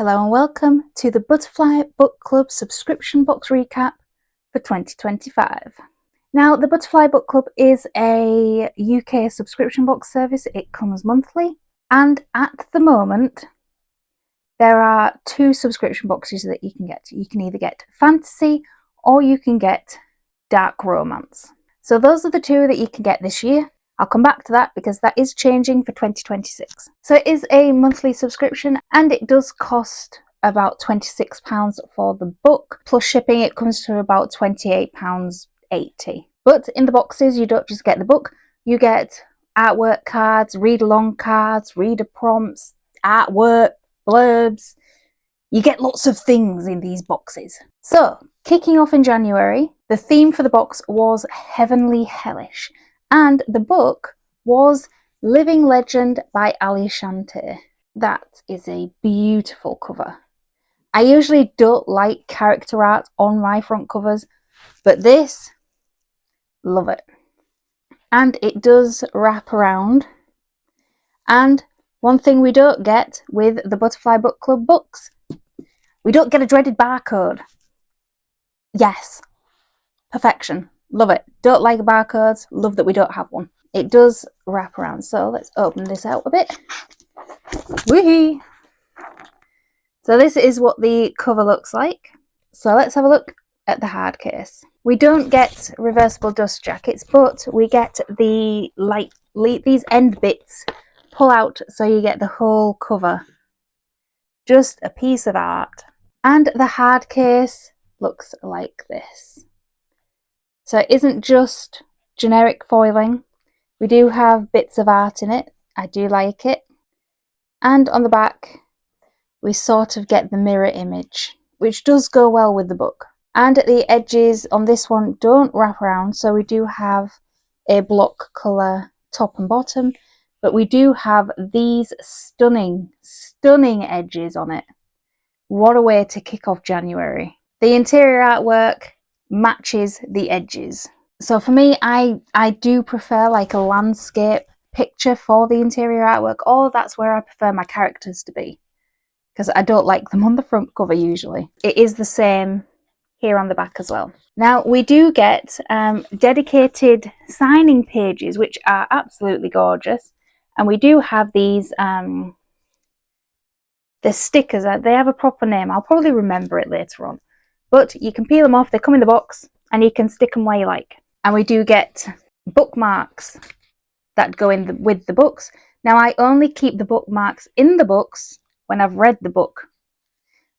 Hello and welcome to the Butterfly Book Club subscription box recap for 2025. Now, the Butterfly Book Club is a UK subscription box service. It comes monthly, and at the moment there are two subscription boxes that you can get. You can either get fantasy or you can get dark romance. So those are the two that you can get this year. I'll come back to that because that is changing for 2026. So it is a monthly subscription and it does cost about £26 for the book. Plus shipping, it comes to about £28.80. But in the boxes, you don't just get the book, you get artwork cards, read-along cards, reader prompts, artwork, blurbs. You get lots of things in these boxes. So, kicking off in January, the theme for the box was Heavenly Hellish. And the book was Living Legend by Ali Shanti. That is a beautiful cover. I usually don't like character art on my front covers, but this, love it. And it does wrap around. And one thing we don't get with the Butterfly Book Club books, we don't get a dreaded barcode. Yes, perfection. Love it. Don't like barcodes. Love that we don't have one. It does wrap around. So let's open this out a bit. Woohoo! So this is what the cover looks like. So let's have a look at the hard case. We don't get reversible dust jackets, but we get the these end bits pull out so you get the whole cover. Just a piece of art. And the hard case looks like this. So it isn't just generic foiling. We do have bits of art in it. I do like it. And on the back, we sort of get the mirror image, which does go well with the book. And at the edges on this one don't wrap around, so we do have a block colour top and bottom, but we do have these stunning edges on it. What a way to kick off January. The interior artwork matches the edges. So for me, I do prefer like a landscape picture for the interior artwork, or that's where I prefer my characters to be, because I don't like them on the front cover usually. It is the same here on the back as well. Now we do get dedicated signing pages, which are absolutely gorgeous, and we do have these the stickers. They have a proper name. I'll probably remember it later on. But you can peel them off, they come in the box, and you can stick them where you like. And we do get bookmarks that go in with the books. Now, I only keep the bookmarks in the books when I've read the book.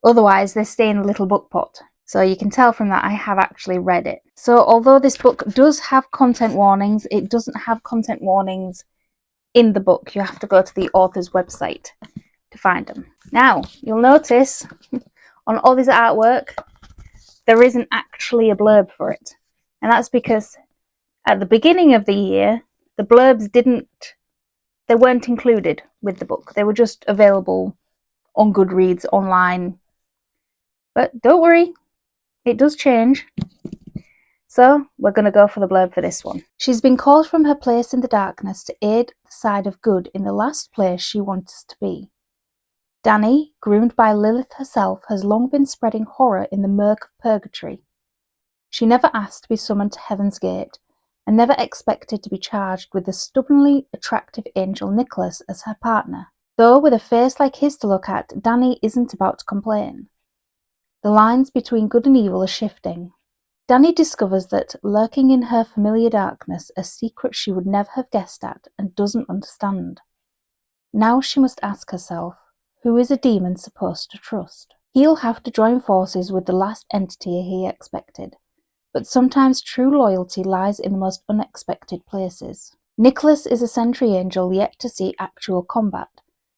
Otherwise, they stay in a little book pot. So you can tell from that I have actually read it. So although this book does have content warnings, it doesn't have content warnings in the book. You have to go to the author's website to find them. Now, you'll notice on all this artwork, there isn't actually a blurb for it. And that's because at the beginning of the year, the blurbs they weren't included with the book. They were just available on Goodreads online. But don't worry, it does change. So we're going to go for the blurb for this one. She's been called from her place in the darkness to aid the side of good in the last place she wants to be. Danny, groomed by Lilith herself, has long been spreading horror in the murk of purgatory. She never asked to be summoned to Heaven's Gate, and never expected to be charged with the stubbornly attractive angel Nicholas as her partner. Though with a face like his to look at, Danny isn't about to complain. The lines between good and evil are shifting. Danny discovers that, lurking in her familiar darkness, a secret she would never have guessed at and doesn't understand. Now she must ask herself, who is a demon supposed to trust? He'll have to join forces with the last entity he expected, but sometimes true loyalty lies in the most unexpected places. Nicholas is a sentry angel yet to see actual combat,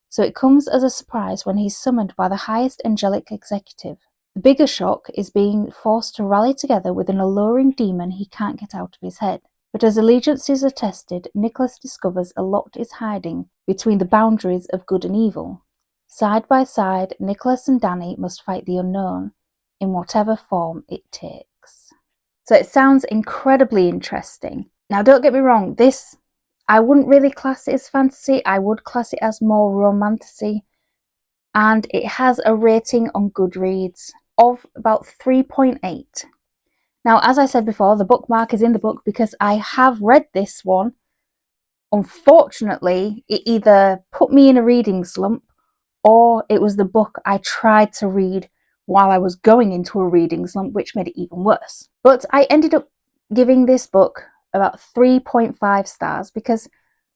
so it comes as a surprise when he's summoned by the highest angelic executive. The bigger shock is being forced to rally together with an alluring demon he can't get out of his head. But as allegiances are tested, Nicholas discovers a lot is hiding between the boundaries of good and evil. Side by side, Nicholas and Danny must fight the unknown, in whatever form it takes. So it sounds incredibly interesting. Now don't get me wrong, this, I wouldn't really class it as fantasy, I would class it as more romantasy. and it has a rating on Goodreads of about 3.8. Now, as I said before, the bookmark is in the book because I have read this one. Unfortunately, it either put me in a reading slump or it was the book I tried to read while I was going into a reading slump, which made it even worse. But I ended up giving this book about 3.5 stars because,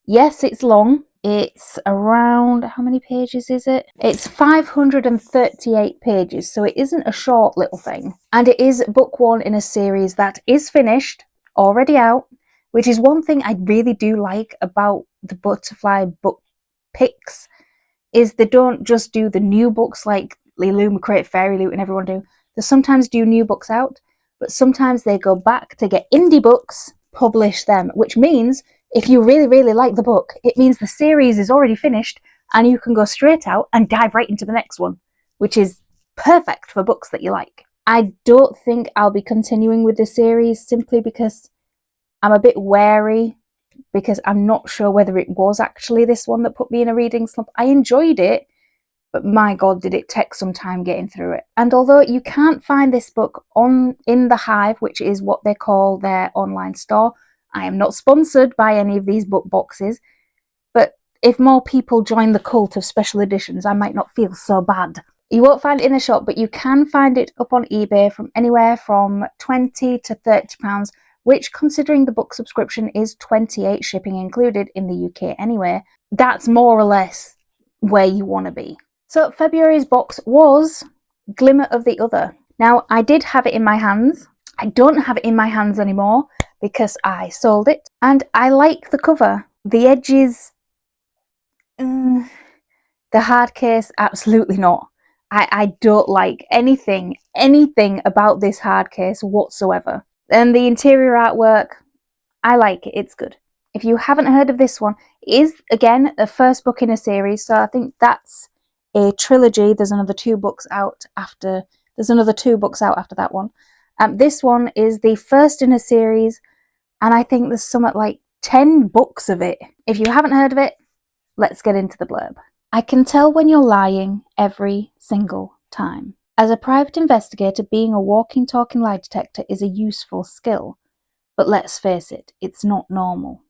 yes, it's long. It's around, how many pages is it? It's 538 pages, so it isn't a short little thing. And it is book one in a series that is finished, already out, which is one thing I really do like about the Butterfly book picks, is they don't just do the new books like Illumicrate, Fairy Loot and everyone do. They sometimes do new books out, but sometimes they go back to get indie books, publish them, which means if you really, really like the book, it means the series is already finished and you can go straight out and dive right into the next one, which is perfect for books that you like. I don't think I'll be continuing with the series simply because I'm a bit wary, because I'm not sure whether it was actually this one that put me in a reading slump. I enjoyed it, but my God, did it take some time getting through it. And although you can't find this book in the Hive, which is what they call their online store, I am not sponsored by any of these book boxes, but if more people join the cult of special editions, I might not feel so bad. You won't find it in the shop, but you can find it up on eBay from anywhere from £20 to £30, which, considering the book subscription is £28 shipping included in the UK anyway, that's more or less where you want to be. So February's box was Glimmer of the Other. Now, I did have it in my hands. I don't have it in my hands anymore because I sold it, and I like the cover. The edges, the hard case, absolutely not. I don't like anything about this hard case whatsoever. And the interior artwork, I like it, it's good. If you haven't heard of this one, it is, again, the first book in a series, so I think that's a trilogy. There's another two books out after that one. This one is the first in a series, and I think there's something like 10 books of it. If you haven't heard of it, let's get into the blurb. I can tell when you're lying every single time. As a private investigator, being a walking, talking lie detector is a useful skill. But let's face it, it's not normal.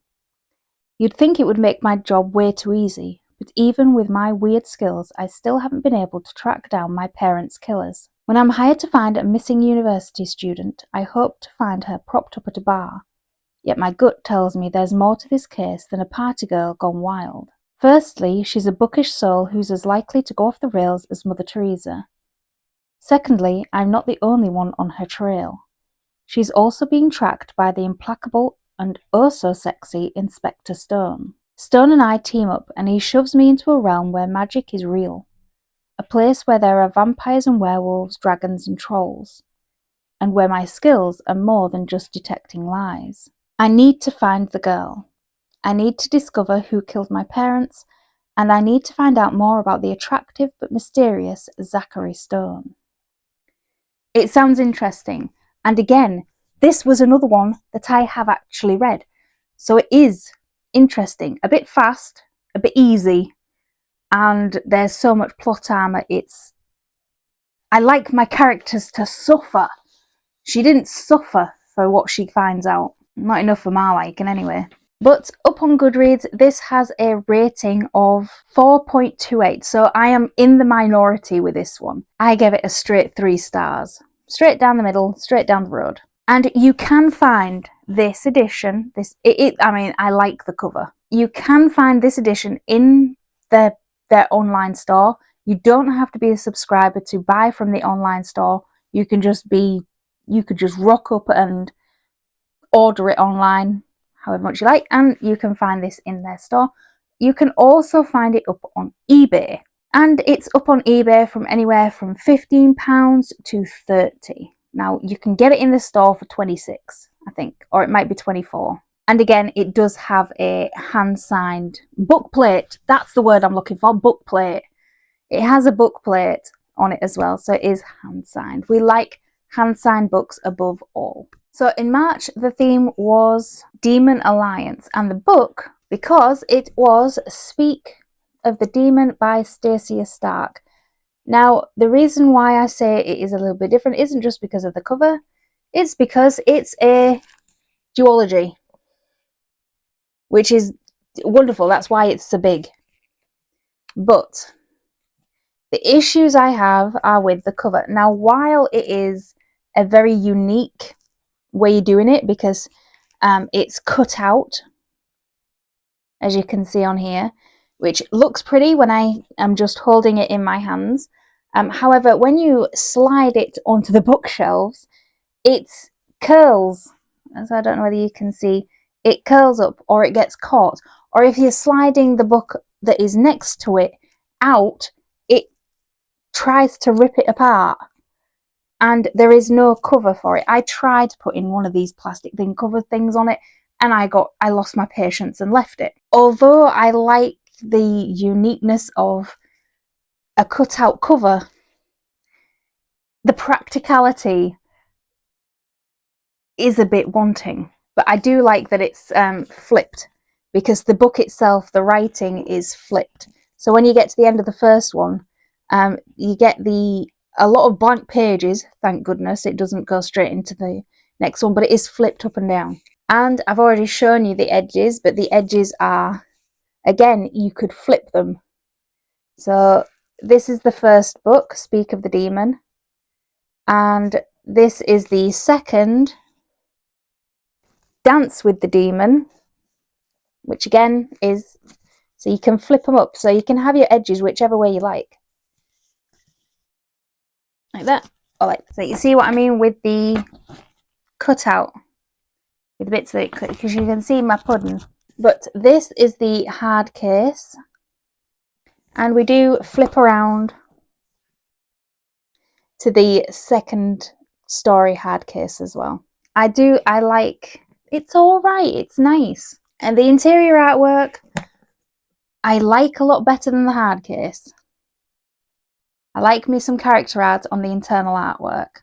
You'd think it would make my job way too easy, but even with my weird skills, I still haven't been able to track down my parents' killers. When I'm hired to find a missing university student, I hope to find her propped up at a bar. Yet my gut tells me there's more to this case than a party girl gone wild. Firstly, she's a bookish soul who's as likely to go off the rails as Mother Teresa. Secondly, I'm not the only one on her trail. She's also being tracked by the implacable and oh-so-sexy Inspector Stone. Stone and I team up, and he shoves me into a realm where magic is real. A place where there are vampires and werewolves, dragons and trolls. And where my skills are more than just detecting lies. I need to find the girl. I need to discover who killed my parents, and I need to find out more about the attractive but mysterious Zachary Stone. It sounds interesting, and again, this was another one that I have actually read, so it is interesting, a bit fast, a bit easy, and there's so much plot armor. I like my characters to suffer. She didn't suffer for what she finds out, not enough for my liking anyway. But up on Goodreads, this has a rating of 4.28, so I am in the minority with this one. I gave it a straight 3 stars. Straight down the middle, straight down the road. And you can find this edition, I like the cover. You can find this edition in their online store. You don't have to be a subscriber to buy from the online store. You could just rock up and order it online, however much you like, and you can find this in their store. You can also find it up on eBay, and it's up on eBay from anywhere from £15 to £30. Now, you can get it in the store for 26, I think, or it might be 24. And again, it does have a hand-signed book plate. That's the word I'm looking for, book plate. It has a book plate on it as well, so it is hand-signed. We like hand-signed books above all. So in March, the theme was Demon Alliance, and the book, because it was Speak of the Demon by Stacia Stark, Now, the reason why I say it is a little bit different isn't just because of the cover, it's because it's a duology, which is wonderful. That's why it's so big. But the issues I have are with the cover. Now, while it is a very unique way of doing it, because it's cut out, as you can see on here, which looks pretty when I am just holding it in my hands. However, when you slide it onto the bookshelves, it curls. So I don't know whether you can see, it curls up or it gets caught. Or if you're sliding the book that is next to it out, it tries to rip it apart. And there is no cover for it. I tried putting one of these plastic thing cover things on it, and I lost my patience and left it. Although I like the uniqueness of a cutout cover, the practicality is a bit wanting. But I do like that it's flipped, because the book itself, the writing is flipped. So when you get to the end of the first one, you get a lot of blank pages. Thank goodness it doesn't go straight into the next one, but it is flipped up and down. And I've already shown you the edges, but the edges are, again, you could flip them. So this is the first book, Speak of the Demon, and this is the second, Dance with the Demon, which again is, so you can flip them up, so you can have your edges whichever way you like that. All right, so you see what I mean with the cutout, with the bits that it, because you can see my pudding. But this is the hard case, and we do flip around to the second story hard case as well. I like, it's all right, it's nice. And the interior artwork, I like a lot better than the hard case. I like me some character art on the internal artwork.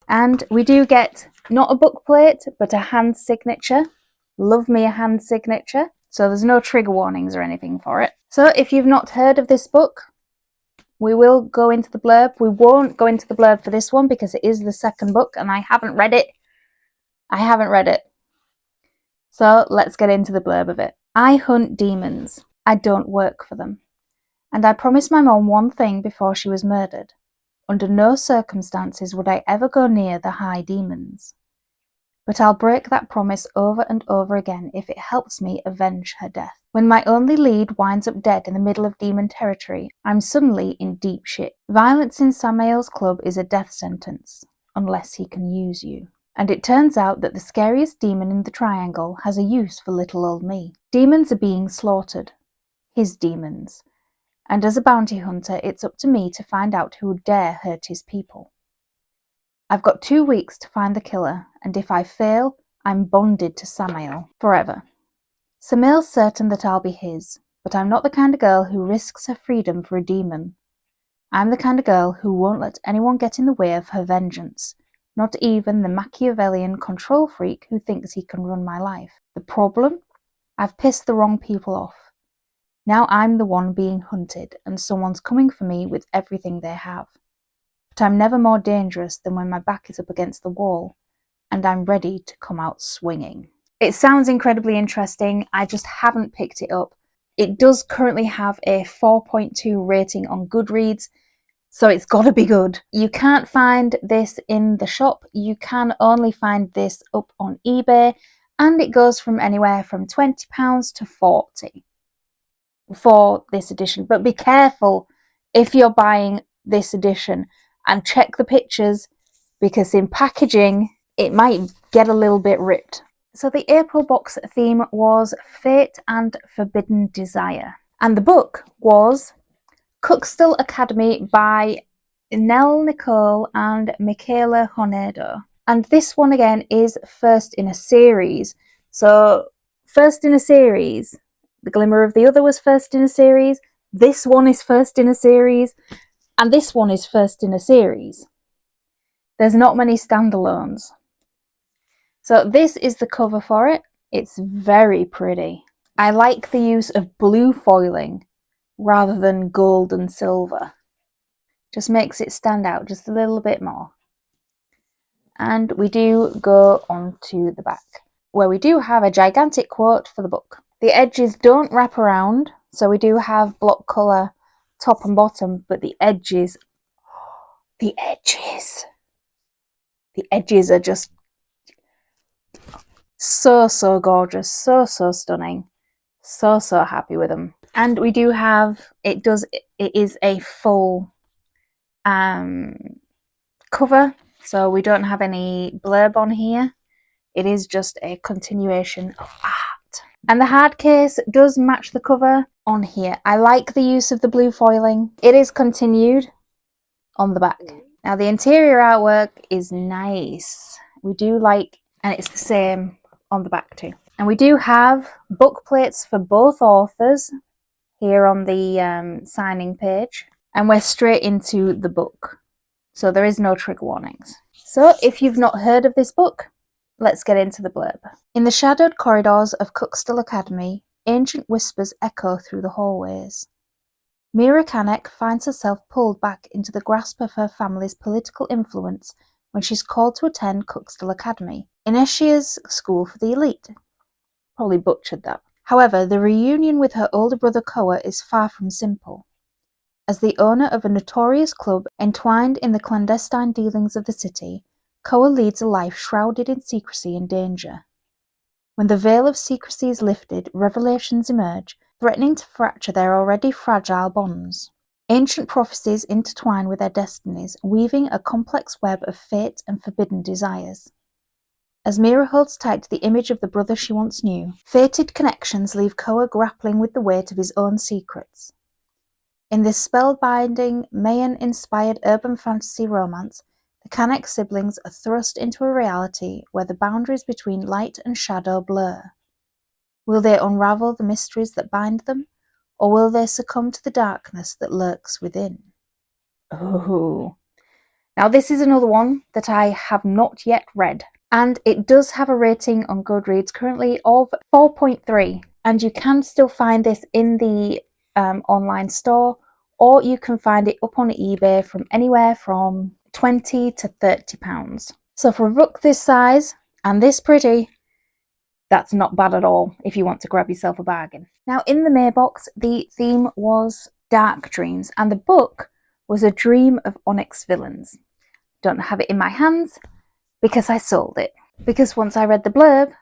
And we do get not a book plate, but a hand signature. Love me a hand signature. So there's no trigger warnings or anything for it. So if you've not heard of this book, we will go into the blurb. We won't go into the blurb for this one because it is the second book and I haven't read it. So let's get into the blurb of it. I hunt demons. I don't work for them. And I promised my mom one thing before she was murdered. Under no circumstances would I ever go near the high demons. But I'll break that promise over and over again if it helps me avenge her death. When my only lead winds up dead in the middle of demon territory, I'm suddenly in deep shit. Violence in Samael's club is a death sentence, unless he can use you. And it turns out that the scariest demon in the triangle has a use for little old me. Demons are being slaughtered. His demons. And as a bounty hunter, it's up to me to find out who would dare hurt his people. I've got 2 weeks to find the killer, and if I fail, I'm bonded to Samael forever. Samael's certain that I'll be his, but I'm not the kind of girl who risks her freedom for a demon. I'm the kind of girl who won't let anyone get in the way of her vengeance, not even the Machiavellian control freak who thinks he can run my life. The problem? I've pissed the wrong people off. Now I'm the one being hunted, and someone's coming for me with everything they have. But I'm never more dangerous than when my back is up against the wall, and I'm ready to come out swinging. It sounds incredibly interesting, I just haven't picked it up. It does currently have a 4.2 rating on Goodreads, so it's gotta be good. You can't find this in the shop, you can only find this up on eBay, and it goes from anywhere from £20 to £40 for this edition. But be careful if you're buying this edition and check the pictures, because in packaging it might get a little bit ripped. So the April box theme was Fate and Forbidden Desire, and the book was Cuxtall Academy by Nell Nicole and Michaela Honedo. And this one again is first in a series. So first in a series, The Glimmer of the Other was first in a series, this one is first in a series, and this one is first in a series. There's not many standalones. So this is the cover for it. It's very pretty. I like the use of blue foiling rather than gold and silver. Just makes it stand out just a little bit more. And we do go on to the back, where we do have a gigantic quote for the book. The edges don't wrap around, so we do have block colour top and bottom, but the edges are just so gorgeous, so stunning, so happy with them. And we do have, it is a full cover, so we don't have any blurb on here. It is just a continuation of art. And the hard case does match the cover on here. I like the use of the blue foiling. It is continued on the back. Now the interior artwork is nice. We do like, and it's the same on the back too. And we do have book plates for both authors here on the signing page. And we're straight into the book. So there is no trigger warnings. So if you've not heard of this book, let's get into the blurb. In the shadowed corridors of Cuxtall Academy, ancient whispers echo through the hallways. Mira Kanek finds herself pulled back into the grasp of her family's political influence when she's called to attend Cuxtall Academy, Inesia's school for the elite. Probably butchered that. However, the reunion with her older brother Koa is far from simple. As the owner of a notorious club entwined in the clandestine dealings of the city, Koa leads a life shrouded in secrecy and danger. When the veil of secrecy is lifted, revelations emerge, threatening to fracture their already fragile bonds. Ancient prophecies intertwine with their destinies, weaving a complex web of fate and forbidden desires. As Mira holds tight to the image of the brother she once knew, fated connections leave Koa grappling with the weight of his own secrets. In this spellbinding, Mayan-inspired urban fantasy romance, the Kanek siblings are thrust into a reality where the boundaries between light and shadow blur. Will they unravel the mysteries that bind them, or will they succumb to the darkness that lurks within? Oh. Now this is another one that I have not yet read, and it does have a rating on Goodreads currently of 4.3, and you can still find this in the online store, or you can find it up on eBay from anywhere from £20 to £30. So for a book this size and this pretty, that's not bad at all if you want to grab yourself a bargain. Now in the May box, the theme was dark dreams, and the book was A Dream of Onyx Villains. Don't have it in my hands because I sold it. Because once I read the blurb,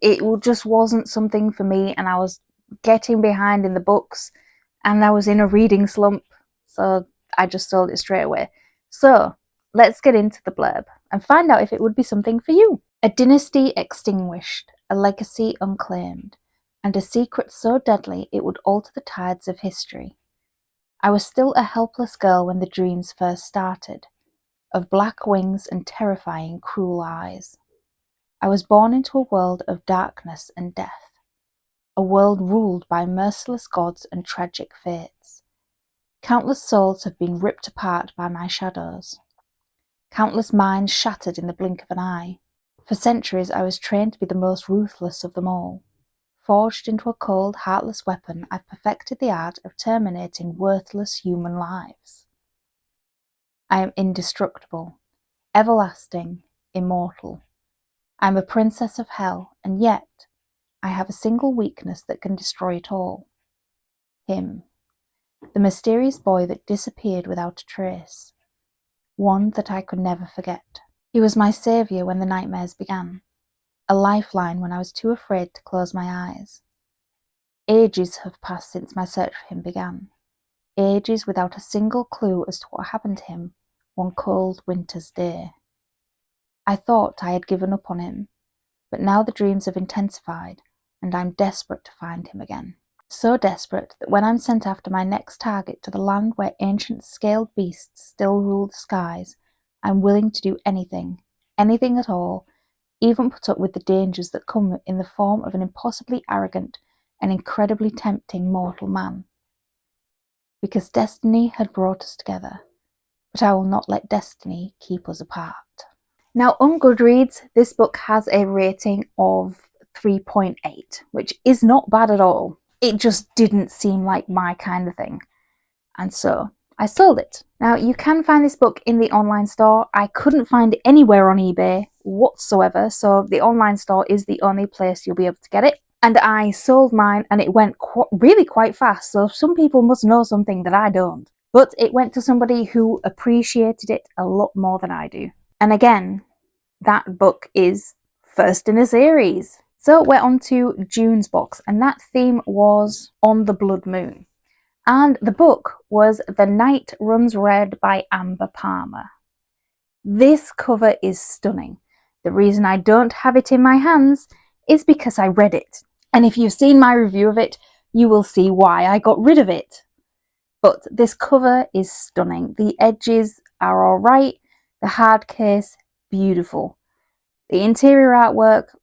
it just wasn't something for me, and I was getting behind in the books and I was in a reading slump, so I just sold it straight away. So let's get into the blurb and find out if it would be something for you. A dynasty extinguished, a legacy unclaimed, and a secret so deadly it would alter the tides of history. I was still a helpless girl when the dreams first started, of black wings and terrifying, cruel eyes. I was born into a world of darkness and death, a world ruled by merciless gods and tragic fates. Countless souls have been ripped apart by my shadows. Countless minds shattered in the blink of an eye. For centuries I was trained to be the most ruthless of them all. Forged into a cold, heartless weapon, I've perfected the art of terminating worthless human lives. I am indestructible, everlasting, immortal. I am a princess of hell, and yet I have a single weakness that can destroy it all. Him. The mysterious boy that disappeared without a trace. One that I could never forget. He was my saviour when the nightmares began. A lifeline when I was too afraid to close my eyes. Ages have passed since my search for him began. Ages without a single clue as to what happened to him one cold winter's day. I thought I had given up on him, but now the dreams have intensified, and I'm desperate to find him again. So desperate that when I'm sent after my next target to the land where ancient scaled beasts still rule the skies, I'm willing to do anything at all, even put up with the dangers that come in the form of an impossibly arrogant and incredibly tempting mortal man. Because destiny had brought us together, but I will not let destiny keep us apart. Now on Goodreads, this book has a rating of 3.8, which is not bad at all. it just didn't seem like my kind of thing. And so I sold it. Now, you can find this book in the online store. I couldn't find it anywhere on eBay whatsoever, so the online store is the only place you'll be able to get it. And I sold mine, and it went really quite fast, so some people must know something that I don't. But it went to somebody who appreciated it a lot more than I do. And again, that book is first in a series. So we're on to June's box, and that theme was On the Blood Moon. And the book was The Night Runs Red by Amber Palmer. This cover is stunning. The reason I don't have it in my hands is because I read it. And if you've seen my review of it, you will see why I got rid of it. But this cover is stunning. The edges are alright. The hard case, beautiful. The interior artwork,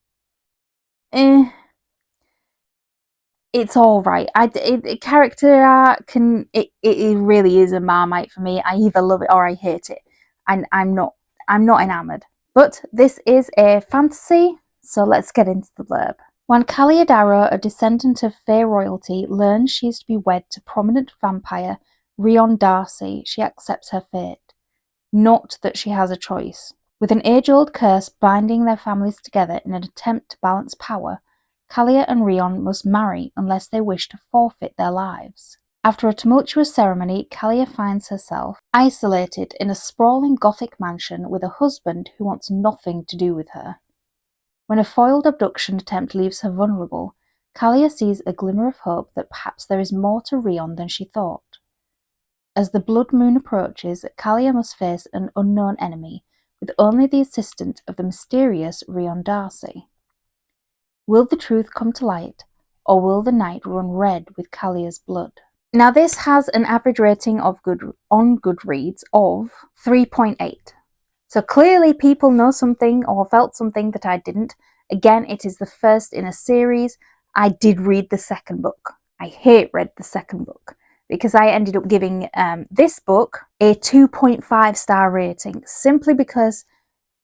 it's alright. Character art it really is a Marmite for me. I either love it or I hate it. And I'm not enamoured. But this is a fantasy, so let's get into the blurb. When Kalia Darrow, a descendant of Fey royalty, learns she is to be wed to prominent vampire Rion Darcy, she accepts her fate. Not that she has a choice. With an age-old curse binding their families together in an attempt to balance power, Kalia and Rion must marry unless they wish to forfeit their lives. After a tumultuous ceremony, Kalia finds herself isolated in a sprawling Gothic mansion with a husband who wants nothing to do with her. When a foiled abduction attempt leaves her vulnerable, Kalia sees a glimmer of hope that perhaps there is more to Rion than she thought. As the blood moon approaches, Kalia must face an unknown enemy, with only the assistance of the mysterious Rion Darcy. Will the truth come to light, or will the night run red with Kalia's blood? Now, this has an average rating on Goodreads of 3.8. So clearly people know something or felt something that I didn't. Again, it is the first in a series. I did read the second book. I read the second book because I ended up giving this book a 2.5 star rating simply because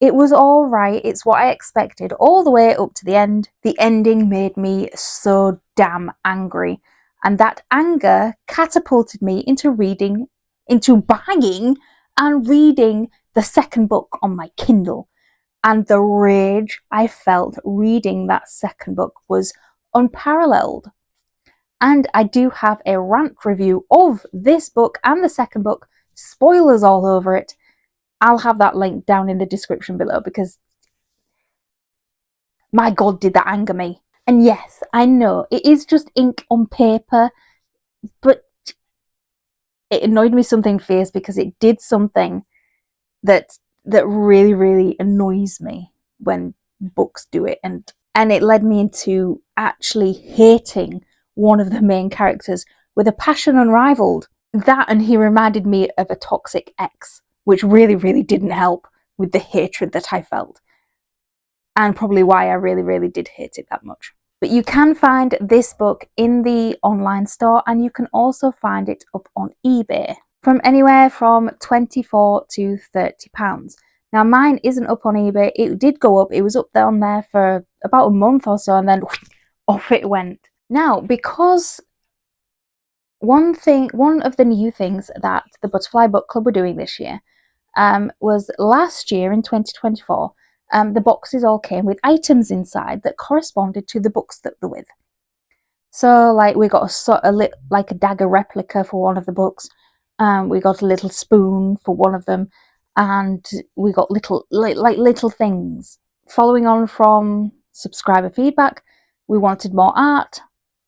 it was all right. It's what I expected all the way up to the end. The ending made me so damn angry. And that anger catapulted me into buying and reading the second book on my Kindle. And the rage I felt reading that second book was unparalleled. And I do have a rant review of this book and the second book, spoilers all over it. I'll have that link down in the description below because my God, did that anger me. And yes, I know it is just ink on paper, but it annoyed me something fierce because it did something that really, really annoys me when books do it, and it led me into actually hating one of the main characters with a passion unrivaled. That, and he reminded me of a toxic ex, which really, really didn't help with the hatred that I felt, and probably why I really, really did hate it that much. But you can find this book in the online store, and you can also find it up on eBay from anywhere from £24 to £30. Now, mine isn't up on eBay. It did go up. It was up there on there for about a month or so, and then off it went. Now, because one of the new things that the Butterfly Book Club were doing this year was last year in 2024, the boxes all came with items inside that corresponded to the books that they're with. So, like, we got a dagger replica for one of the books. We got a little spoon for one of them, and we got little things. Following on from subscriber feedback, we wanted more art.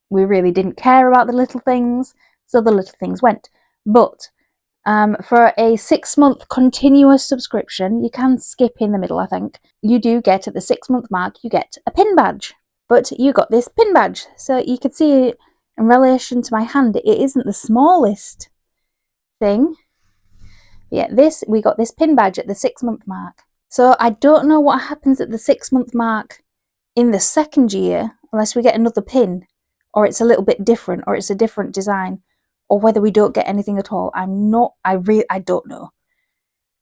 We really didn't care about the little things, so the little things went. But for a 6-month continuous subscription, you can skip in the middle, I think. You do get, at the 6-month mark, you get a pin badge. But you got this pin badge, so you could see in relation to my hand, it isn't the smallest thing. Yeah, we got this pin badge at the 6-month mark. So I don't know what happens at the 6-month mark in the second year, unless we get another pin, or it's a little bit different, or it's a different design, or whether we don't get anything at all. I don't know.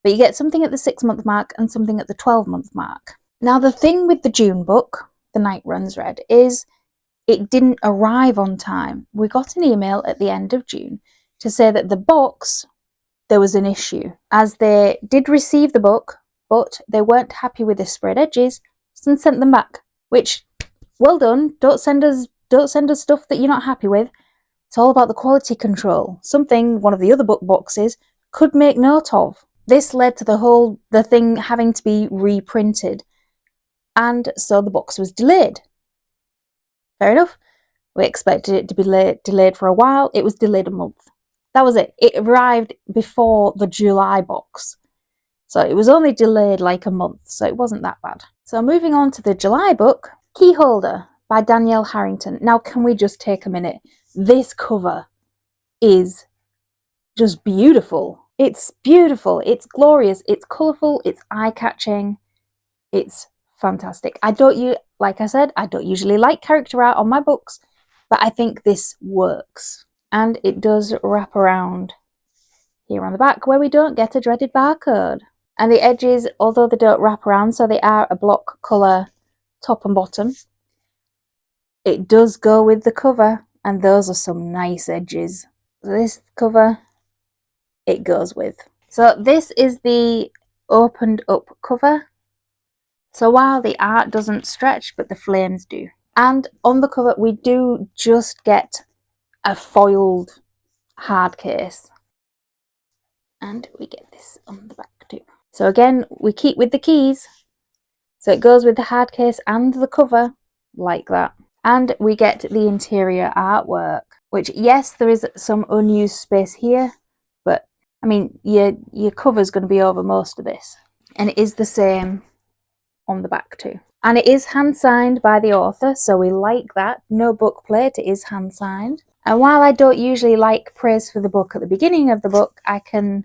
But you get something at the 6-month mark and something at the 12-month mark. Now, the thing with the June book, The Night Runs Red, is it didn't arrive on time. We got an email at the end of June to say that the box, there was an issue, as they did receive the book, but they weren't happy with the sprayed edges and sent them back. Which, well done. Don't send us stuff that you're not happy with. It's all about the quality control. Something one of the other book boxes could make note of. This led to the thing having to be reprinted, and so the box was delayed. Fair enough. We expected it to be delayed for a while. It was delayed a month. That was it. It arrived before the July box. So it was only delayed like a month, so it wasn't that bad. So moving on to the July book, Keyholder by Danielle Harrington. Now, can we just take a minute? This cover is just beautiful. It's beautiful. It's glorious. It's colourful. It's eye-catching. It's fantastic. Like I said, I don't usually like character art on my books, but I think this works. And it does wrap around here on the back where we don't get a dreaded barcode. And the edges, although they don't wrap around, so they are a block colour top and bottom, it does go with the cover, and those are some nice edges. So this cover, it goes with. So this is the opened up cover. So while the art doesn't stretch, but the flames do. And on the cover, we do just get a foiled hard case. And we get this on the back too. So again, we keep with the keys. So it goes with the hard case and the cover, like that. And we get the interior artwork, which, yes, there is some unused space here, but I mean, your cover's going to be over most of this. And it is the same on the back too. And it is hand signed by the author, so we like that. No book plate, it is hand signed. And while I don't usually like praise for the book at the beginning of the book, I can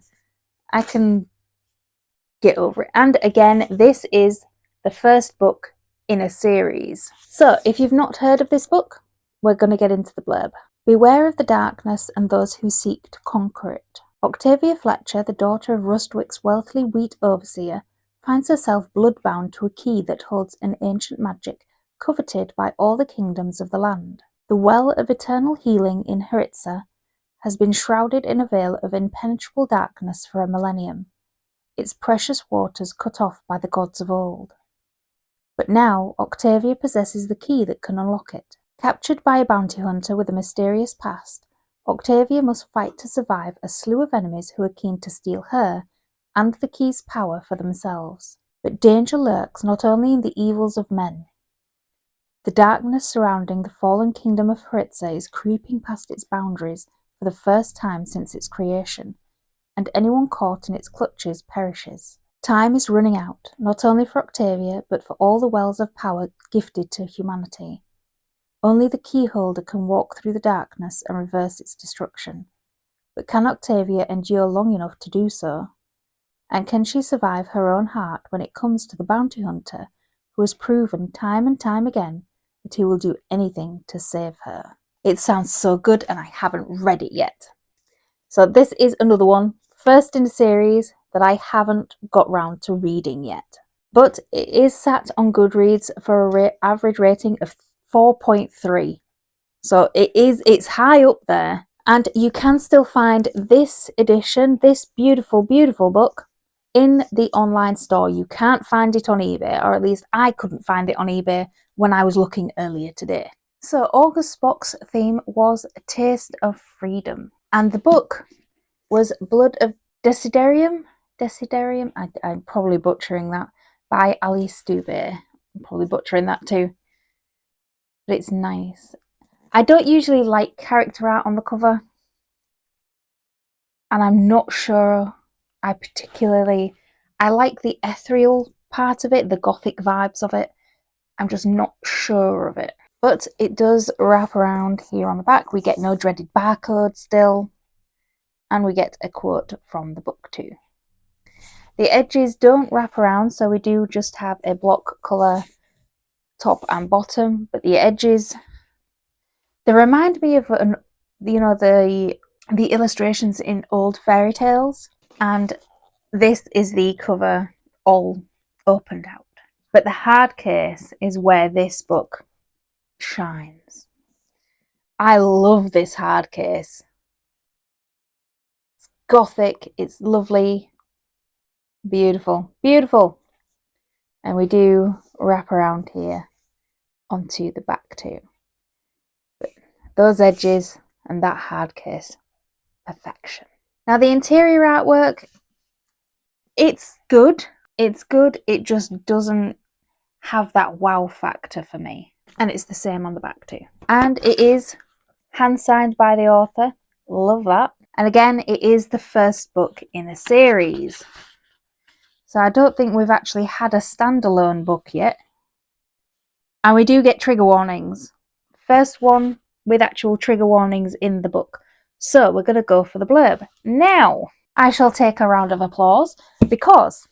get over it. And again, this is the first book in a series. So if you've not heard of this book, we're going to get into the blurb. Beware of the darkness and those who seek to conquer it. Octavia Fletcher, the daughter of Rustwick's wealthy wheat overseer, finds herself bloodbound to a key that holds an ancient magic coveted by all the kingdoms of the land. The well of eternal healing in Haritza has been shrouded in a veil of impenetrable darkness for a millennium, its precious waters cut off by the gods of old. But now Octavia possesses the key that can unlock it. Captured by a bounty hunter with a mysterious past, Octavia must fight to survive a slew of enemies who are keen to steal her and the key's power for themselves. But danger lurks not only in the evils of men. The darkness surrounding the fallen kingdom of Haritza is creeping past its boundaries for the first time since its creation, and anyone caught in its clutches perishes. Time is running out, not only for Octavia, but for all the wells of power gifted to humanity. Only the keyholder can walk through the darkness and reverse its destruction. But can Octavia endure long enough to do so? And can she survive her own heart when it comes to the bounty hunter, who has proven time and time again that he will do anything to save her? It sounds so good, and I haven't read it yet. So this is another one, first in a series, that I haven't got round to reading yet. But it is sat on Goodreads for an average rating of 4.3. So it's high up there. And you can still find this edition, this beautiful, beautiful book, in the online store. You can't find it on eBay, or at least I couldn't find it on eBay when I was looking earlier today. So August's box theme was A Taste of Freedom. And the book was Blood of Desiderium? I'm probably butchering that. By Alice Dubé. I'm probably butchering that too. But it's nice. I don't usually like character art on the cover. And I'm not sure I like the ethereal part of it, the gothic vibes of it. I'm just not sure of it. But it does wrap around here on the back. We get no dreaded barcode still. And we get a quote from the book too. The edges don't wrap around, so we do just have a block colour top and bottom. But the edges, they remind me of, the illustrations in old fairy tales. And this is the cover all opened out. But the hard case is where this book shines. I love this hard case. It's gothic, it's lovely, beautiful, beautiful. And we do wrap around here onto the back too. But those edges and that hard case, perfection. Now the interior artwork, it's good. It's good. It just doesn't have that wow factor for me. And it's the same on the back too. And it is hand signed by the author. Love that. And again, it is the first book in a series. So I don't think we've actually had a standalone book yet. And we do get trigger warnings. First one with actual trigger warnings in the book. So we're going to go for the blurb. Now, I shall take a round of applause because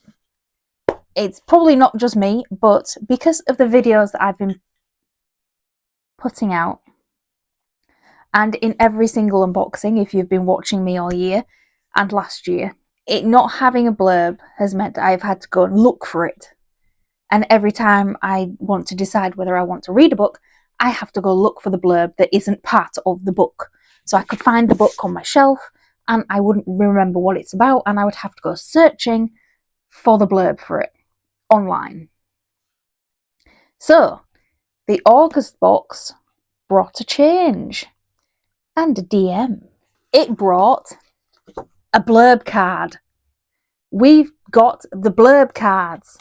it's probably not just me, but because of the videos that I've been putting out, and in every single unboxing, if you've been watching me all year and last year, it not having a blurb has meant I've had to go and look for it. And every time I want to decide whether I want to read a book, I have to go look for the blurb that isn't part of the book. So I could find the book on my shelf and I wouldn't remember what it's about, and I would have to go searching for the blurb for it online. So the August box brought a change and a DM. It brought a blurb card. We've got the blurb cards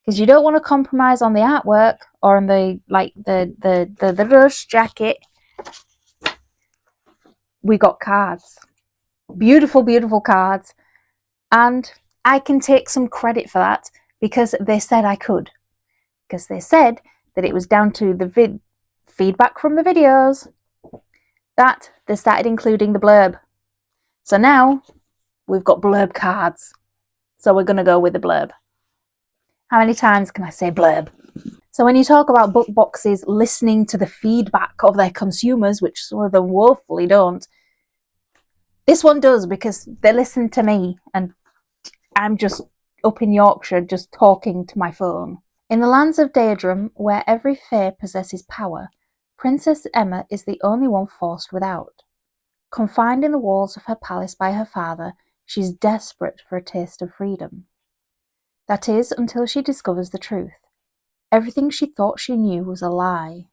because you don't want to compromise on the artwork or on the rush jacket. We got cards, beautiful, beautiful cards, and I can take some credit for that because they said I could. Because they said that it was down to the feedback from the videos that they started including the blurb. So now we've got blurb cards. So we're going to go with the blurb. How many times can I say blurb? So when you talk about book boxes listening to the feedback of their consumers, which some of them woefully don't, this one does because they listen to me and I'm just up in Yorkshire just talking to my phone. In the lands of Daedrum, where every fae possesses power, Princess Emma is the only one forced without. Confined in the walls of her palace by her father, she's desperate for a taste of freedom. That is, until she discovers the truth. Everything she thought she knew was a lie,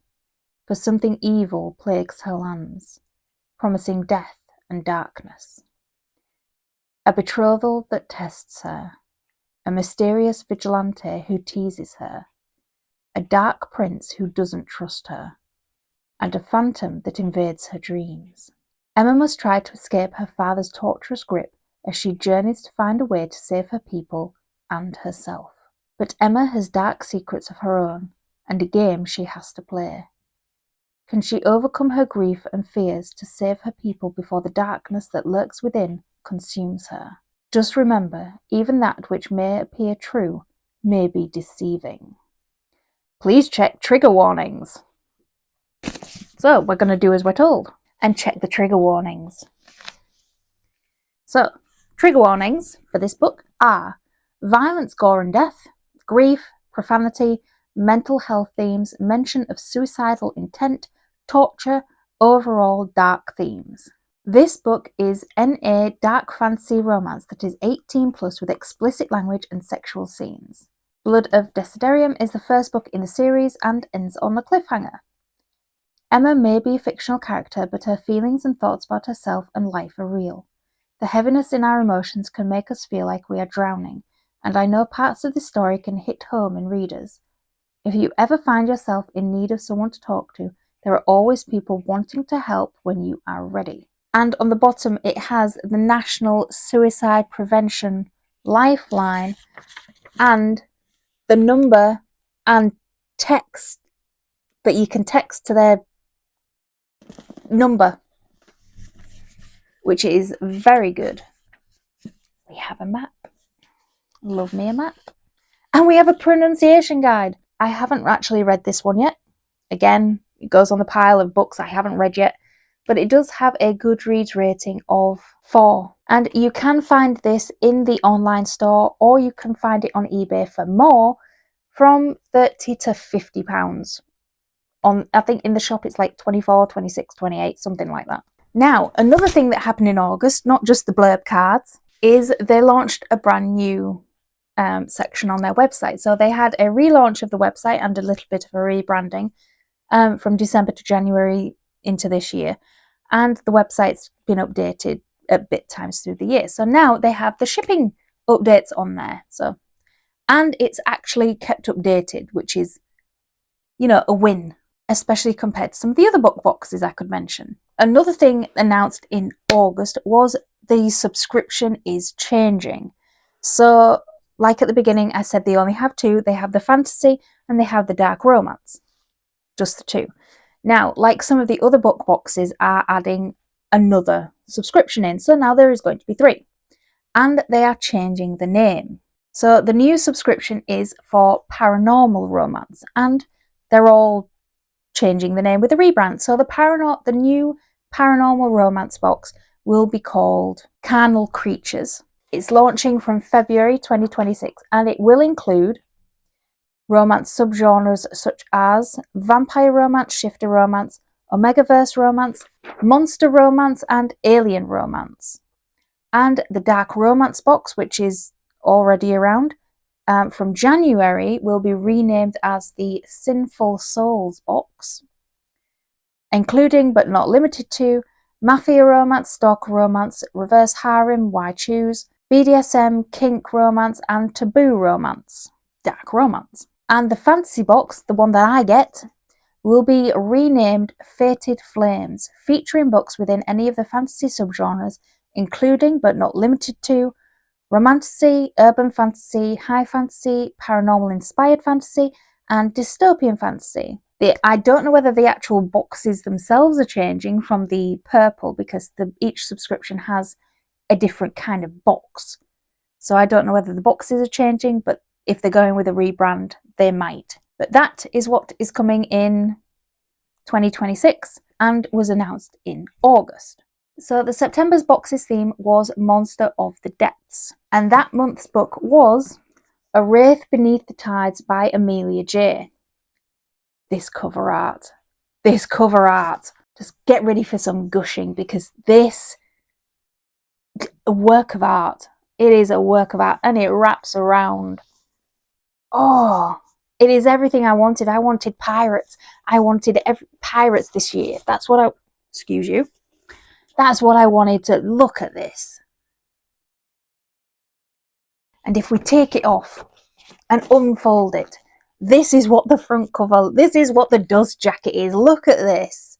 for something evil plagues her lands, promising death and darkness. A betrothal that tests her, a mysterious vigilante who teases her, a dark prince who doesn't trust her, and a phantom that invades her dreams. Emma must try to escape her father's torturous grip as she journeys to find a way to save her people and herself. But Emma has dark secrets of her own, and a game she has to play. Can she overcome her grief and fears to save her people before the darkness that lurks within consumes her? Just remember, even that which may appear true may be deceiving. Please check trigger warnings. So we're going to do as we're told and check the trigger warnings. So, trigger warnings for this book are violence, gore and death, grief, profanity, mental health themes, mention of suicidal intent, torture, overall dark themes. This book is NA dark fantasy romance that is 18 plus with explicit language and sexual scenes. Blood of Desiderium is the first book in the series and ends on a cliffhanger. Emma may be a fictional character, but her feelings and thoughts about herself and life are real. The heaviness in our emotions can make us feel like we are drowning, and I know parts of this story can hit home in readers. If you ever find yourself in need of someone to talk to, there are always people wanting to help when you are ready. And on the bottom it has the National Suicide Prevention Lifeline and the number and text that you can text to their number, which is very good. We have a map. Love me a map. And we have a pronunciation guide. I haven't actually read this one yet. Again, it goes on the pile of books I haven't read yet, but it does have a Goodreads rating of 4. And you can find this in the online store, or you can find it on eBay for more, from £30 to £50. on, I think in the shop it's like 24, 26, 28, something like that. Now, another thing that happened in August, not just the blurb cards, is they launched a brand new section on their website. So they had a relaunch of the website and a little bit of a rebranding from December to January into this year. And the website's been updated at bit times through the year. So now they have the shipping updates on there. So, and it's actually kept updated, which is, you know, a win, especially compared to some of the other book boxes I could mention. Another thing announced in August was the subscription is changing. So, like at the beginning, I said they only have two. They have the fantasy and they have the dark romance. Just the two. Now, like some of the other book boxes are adding another subscription in. So now there is going to be three. And they are changing the name. So the new subscription is for paranormal romance. And they're all changing the name with a rebrand. So the new paranormal romance box will be called Carnal Creatures. It's launching from February 2026 and it will include romance subgenres such as vampire romance, shifter romance, omegaverse romance, monster romance, and alien romance. And the dark romance box, which is already around, from January will be renamed as the Sinful Souls box, including but not limited to mafia romance, stalker romance, reverse harem, why choose, BDSM, kink romance, and taboo romance, dark romance. And the fantasy box, the one that I get, will be renamed Fated Flames, featuring books within any of the fantasy subgenres, including but not limited to romantasy, urban fantasy, high fantasy, paranormal inspired fantasy, and dystopian fantasy. I don't know whether the actual boxes themselves are changing from the purple because each subscription has a different kind of box. So I don't know whether the boxes are changing, but if they're going with a rebrand, they might. But that is what is coming in 2026 and was announced in August. So the September's boxes theme was Monster of the Depths. And that month's book was A Wraith Beneath the Tides by Amelia J. This cover art. Just get ready for some gushing because this, a work of art. It is a work of art and it wraps around. Oh, it is everything I wanted. I wanted pirates. I wanted pirates this year. That's what That's what I wanted to look at this. And if we take it off and unfold it, this is what the front cover, this is what the dust jacket is. Look at this.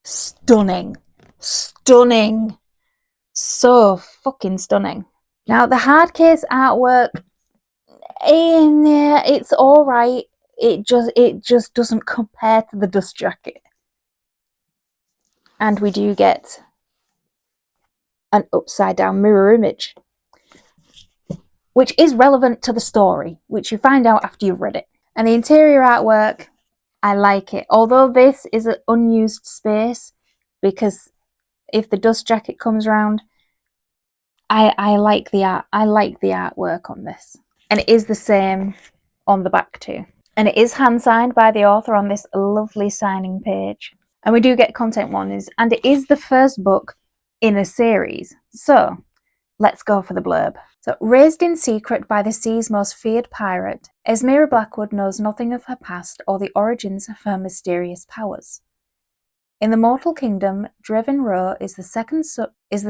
Stunning. Stunning. So fucking stunning. Now the hard case artwork, in there, it's all right. It just doesn't compare to the dust jacket. And we do get an upside down mirror image, which is relevant to the story, which you find out after you've read it. And the interior artwork, I like it. Although this is an unused space, because if the dust jacket comes around, I like the art. I like the artwork on this. And it is the same on the back too. And it is hand signed by the author on this lovely signing page. And we do get content warnings. And it is the first book in a series. So let's go for the blurb. So, raised in secret by the sea's most feared pirate, Esmera Blackwood knows nothing of her past or the origins of her mysterious powers. In the mortal kingdom, Draven Roe is the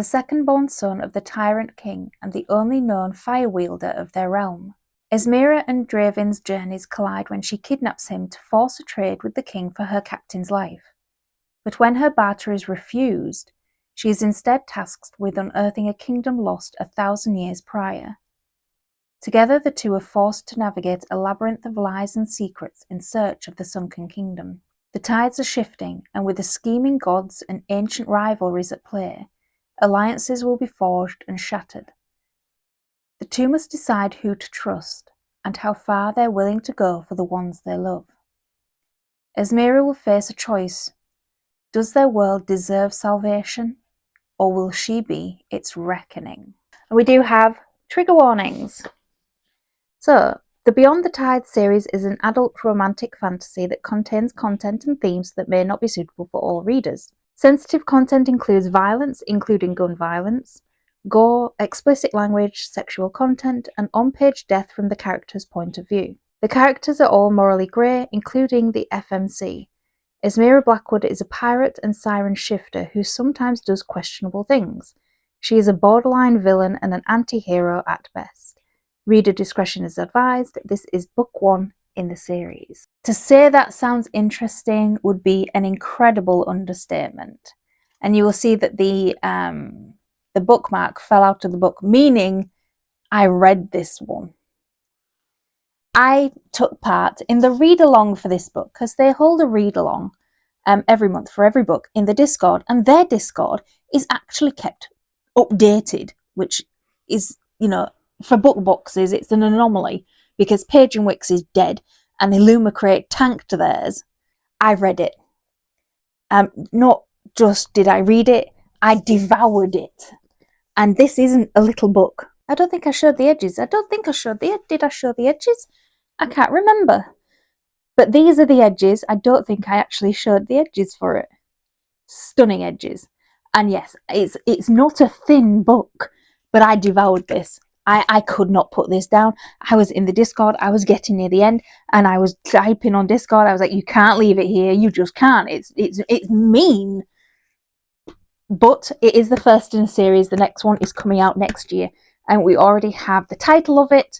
second-born son of the tyrant king and the only known fire wielder of their realm. Esmera and Draven's journeys collide when she kidnaps him to force a trade with the king for her captain's life. But when her barter is refused, she is instead tasked with unearthing a kingdom lost 1,000 years prior. Together, the two are forced to navigate a labyrinth of lies and secrets in search of the sunken kingdom. The tides are shifting, and with the scheming gods and ancient rivalries at play, alliances will be forged and shattered. The two must decide who to trust and how far they're willing to go for the ones they love. Esmera will face a choice. Does their world deserve salvation, or will she be its reckoning? And we do have trigger warnings. So, The Beyond the Tide series is an adult romantic fantasy that contains content and themes that may not be suitable for all readers. Sensitive content includes violence, including gun violence, gore, explicit language, sexual content, and on-page death from the character's point of view. The characters are all morally grey, including the FMC. Esmira Blackwood is a pirate and siren shifter who sometimes does questionable things. She is a borderline villain and an anti-hero at best. Reader discretion is advised. This is book 1 in the series. To say that sounds interesting would be an incredible understatement. And you will see that the bookmark fell out of the book, meaning I read this one. I took part in the read-along for this book because they hold a read-along every month for every book in the Discord, and their Discord is actually kept updated, which is, you know, for book boxes, it's an anomaly because Page and Wix is dead and Illumicrate tanked theirs. I read it. Not just did I read it, I devoured it. And this isn't a little book. I don't think I showed the edges. Did I show the edges? I can't remember. But these are the edges. I don't think I actually showed the edges for it. Stunning edges. And yes, it's not a thin book, but I devoured this. I could not put this down. I was in the Discord, I was getting near the end, and I was typing on Discord. I was like, you can't leave it here, you just can't. It's mean. But it is the first in a series. The next one is coming out next year, and we already have the title of it.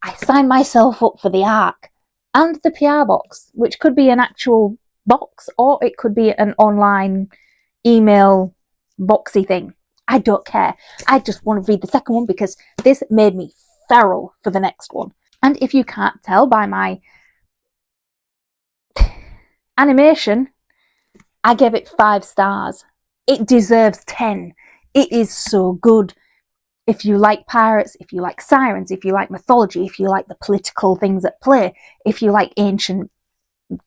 I signed myself up for the ARC and the PR box, which could be an actual box, or it could be an online email boxy thing. I don't care. I just want to read the second one because this made me feral for the next one. And if you can't tell by my animation, I gave it 5 stars. It deserves 10. It is so good. If you like pirates, if you like sirens, if you like mythology, if you like the political things at play, if you like ancient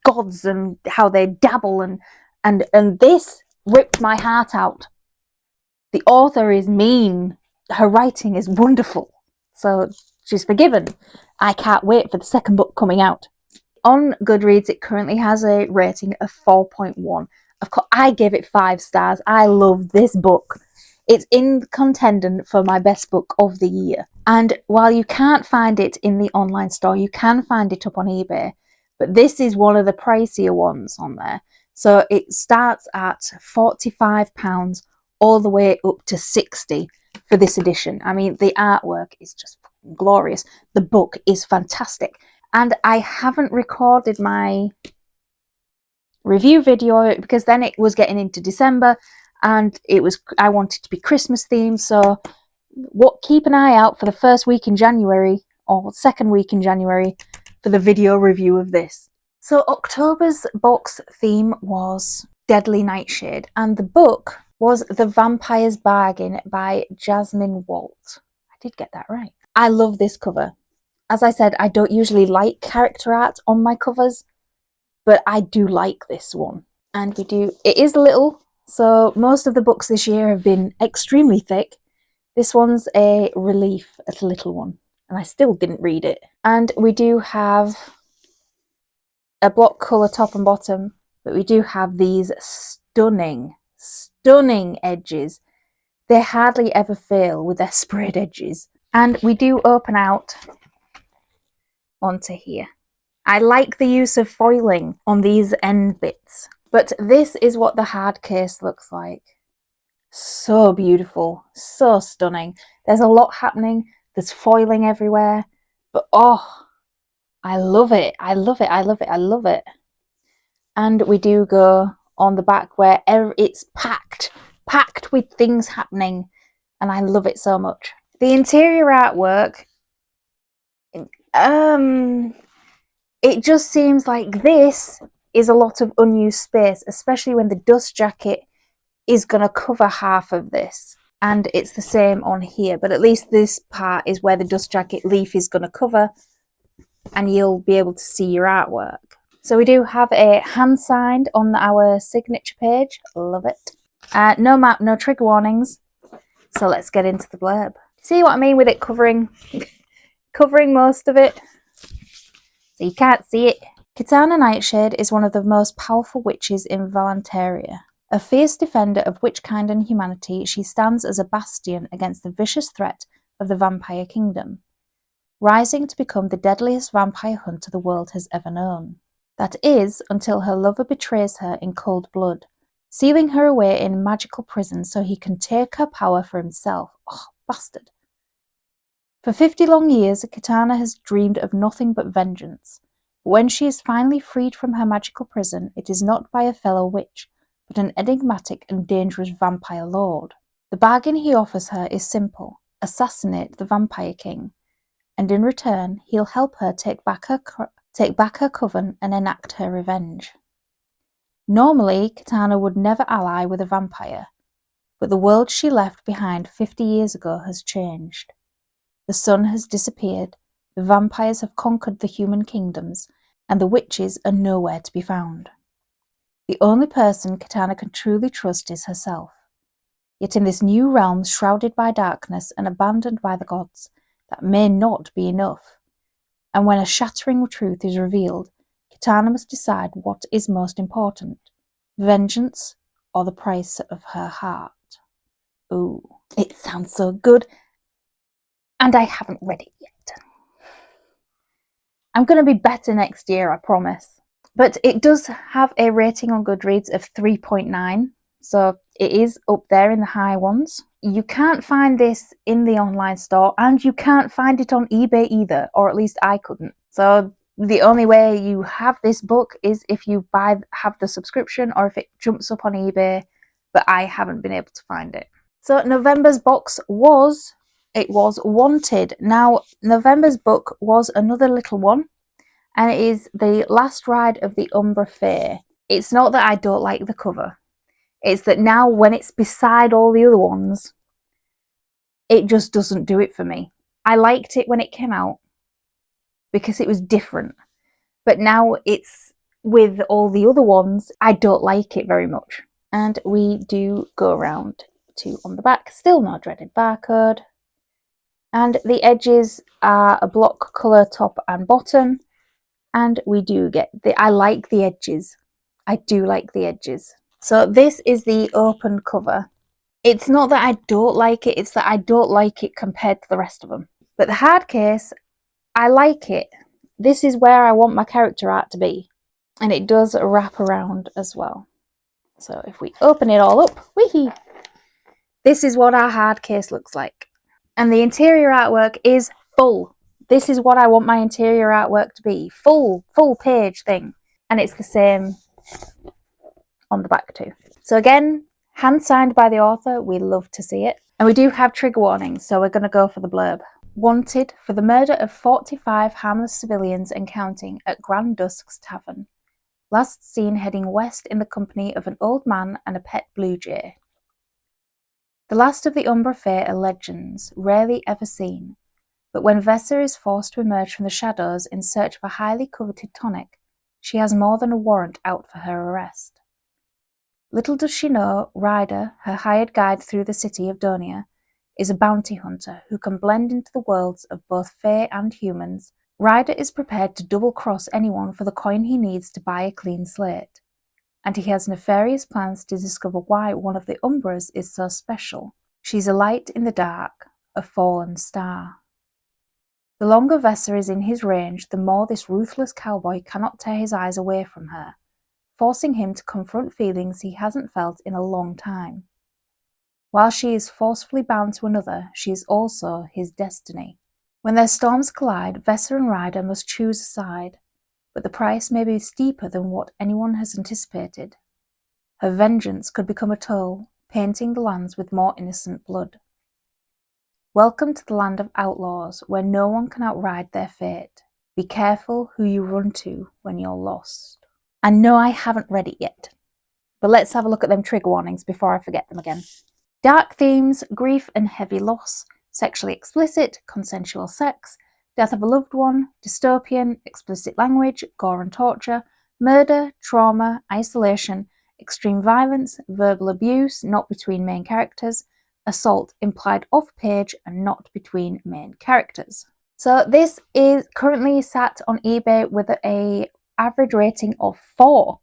gods and how they dabble, and this ripped my heart out. The author is mean. Her writing is wonderful. So she's forgiven. I can't wait for the second book coming out. On Goodreads, it currently has a rating of 4.1. Of course, I gave it 5 stars. I love this book. It's in contending for my best book of the year. And while you can't find it in the online store, you can find it up on eBay. But this is one of the pricier ones on there. So it starts at £45 all the way up to £60 for this edition. I mean, the artwork is just glorious. The book is fantastic. And I haven't recorded my review video because then it was getting into December and I wanted to be Christmas themed. So keep an eye out for the first week in January or second week in January for the video review of this. So October's box theme was Deadly Nightshade, and the book was The Vampire's Bargain by Jasmine Walt. I did get that right. I love this cover. As I said, I don't usually like character art on my covers, but I do like this one. And it is little, so most of the books this year have been extremely thick. This one's a relief, a little one, and I still didn't read it. And we do have a block colour top and bottom, but we do have these stunning edges. They hardly ever fail with their sprayed edges. And we do open out onto here. I like the use of foiling on these end bits, but this is what the hard case looks like. So beautiful, so stunning. There's a lot happening, there's foiling everywhere, but oh, I love it. I love it. I love it. I love it. And we do go on the back where it's packed with things happening, and I love it so much. The interior artwork, it just seems like this is a lot of unused space, especially when the dust jacket is going to cover half of this. And it's the same on here, but at least this part is where the dust jacket leaf is going to cover, and you'll be able to see your artwork. So we do have a hand signed on our signature page. Love it. No trigger warnings. So let's get into the blurb. See what I mean with it covering covering most of it, so you can't see it. Kitana Nightshade is one of the most powerful witches in Valenteria. A fierce defender of witchkind and humanity, she stands as a bastion against the vicious threat of the vampire kingdom, rising to become the deadliest vampire hunter the world has ever known. That is, until her lover betrays her in cold blood, sealing her away in a magical prison so he can take her power for himself. Oh, bastard. For 50 long years, Kitana has dreamed of nothing but vengeance. But when she is finally freed from her magical prison, it is not by a fellow witch, but an enigmatic and dangerous vampire lord. The bargain he offers her is simple: assassinate the vampire king, and in return he'll help her take back her coven and enact her revenge. Normally, Kitana would never ally with a vampire, but the world she left behind 50 years ago has changed. The sun has disappeared, the vampires have conquered the human kingdoms, and the witches are nowhere to be found. The only person Kitana can truly trust is herself. Yet in this new realm shrouded by darkness and abandoned by the gods, that may not be enough. And when a shattering truth is revealed, Kitana must decide what is most important: vengeance or the price of her heart. Ooh, it sounds so good. And I haven't read it yet. I'm going to be better next year, I promise. But it does have a rating on Goodreads of 3.9, so it is up there in the high ones. You can't find this in the online store, and you can't find it on eBay either, or at least I couldn't. So the only way you have this book is if you have the subscription, or if it jumps up on eBay, but I haven't been able to find it. So November's box was Wanted. Now, November's book was another little one, and it is The Last Ride of the Umbra Fae. It's not that I don't like the cover. It's that now when it's beside all the other ones, it just doesn't do it for me. I liked it when it came out because it was different. But now it's with all the other ones, I don't like it very much. And we do go around to on the back, still no dreaded barcode. And the edges are a block colour top and bottom. And we do get I like the edges. I do like the edges. So this is the open cover. It's not that I don't like it, it's that I don't like it compared to the rest of them. But the hard case, I like it. This is where I want my character art to be. And it does wrap around as well. So if we open it all up, whee! This is what our hard case looks like. And the interior artwork is full. This is what I want my interior artwork to be. Full page thing. And it's the same on the back too. So again, hand signed by the author. We love to see it. And we do have trigger warnings, so we're going to go for the blurb. Wanted for the murder of 45 harmless civilians and counting at Grand Dusk's Tavern. Last seen heading west in the company of an old man and a pet blue jay. The last of the Umbra Fae are legends, rarely ever seen, but when Vesa is forced to emerge from the shadows in search of a highly coveted tonic, she has more than a warrant out for her arrest. Little does she know, Ryder, her hired guide through the city of Donia, is a bounty hunter who can blend into the worlds of both Fae and humans. Ryder is prepared to double-cross anyone for the coin he needs to buy a clean slate, and he has nefarious plans to discover why one of the Umbras is so special. She's a light in the dark, a fallen star. The longer Vesa is in his range, the more this ruthless cowboy cannot tear his eyes away from her, forcing him to confront feelings he hasn't felt in a long time. While she is forcefully bound to another, she is also his destiny. When their storms collide, Vesa and Ryder must choose a side, but the price may be steeper than what anyone has anticipated. Her vengeance could become a toll, painting the lands with more innocent blood. Welcome to the land of outlaws, where no one can outride their fate. Be careful who you run to when you're lost. And no, I haven't read it yet, but let's have a look at them trigger warnings before I forget them again. Dark themes, grief and heavy loss, sexually explicit, consensual sex, death of a loved one, dystopian, explicit language, gore and torture, murder, trauma, isolation, extreme violence, verbal abuse, not between main characters, assault implied off-page and not between main characters. So this is currently sat on eBay with a average rating of 4.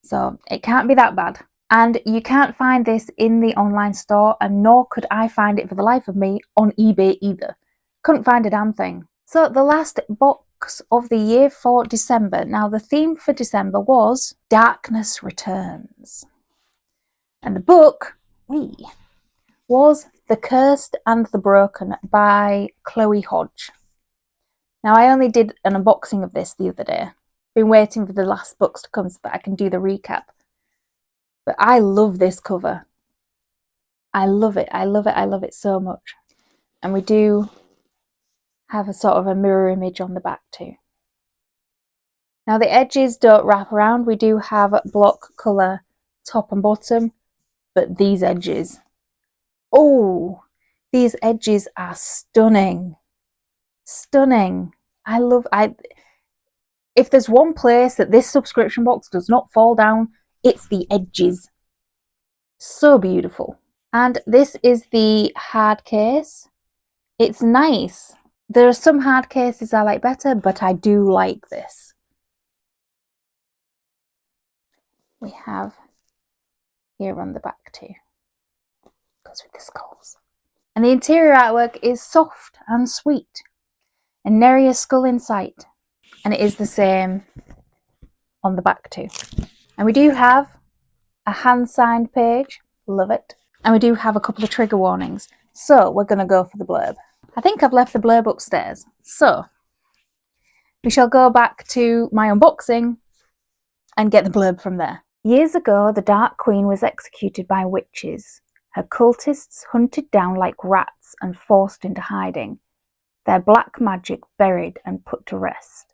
So it can't be that bad. And you can't find this in the online store, and nor could I find it for the life of me on eBay either. Couldn't find a damn thing. So the last box of the year for December. Now the theme for December was Darkness Returns. And the book was The Cursed and the Broken by Chloe Hodge. Now I only did an unboxing of this the other day. Been waiting for the last books to come so that I can do the recap. But I love this cover. I love it. I love it. I love it so much. And we do have a sort of a mirror image on the back too. Now the edges don't wrap around. We do have block colour top and bottom, but these edges, oh, these edges are stunning. Stunning. If there's one place that this subscription box does not fall down, it's the edges. So beautiful. And this is the hard case. It's nice. There are some hard cases I like better, but I do like this. We have here on the back too. Goes with the skulls. And the interior artwork is soft and sweet. And nary a skull in sight. And it is the same on the back too. And we do have a hand-signed page. Love it. And we do have a couple of trigger warnings. So we're going to go for the blurb. I think I've left the blurb upstairs. So we shall go back to my unboxing and get the blurb from there. Years ago, the Dark Queen was executed by witches. Her cultists hunted down like rats and forced into hiding. Their black magic buried and put to rest.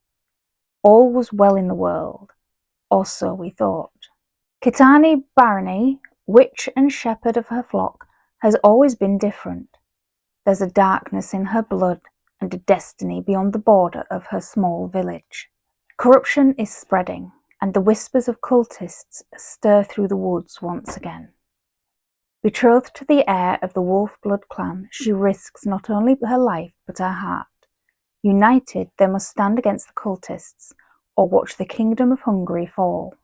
All was well in the world, or so we thought. Kitani Barony, witch and shepherd of her flock, has always been different. There's a darkness in her blood and a destiny beyond the border of her small village. Corruption is spreading, and the whispers of cultists stir through the woods once again. Betrothed to the heir of the Wolf-Blood clan, she risks not only her life but her heart. United, they must stand against the cultists, or watch the kingdom of Hungary fall.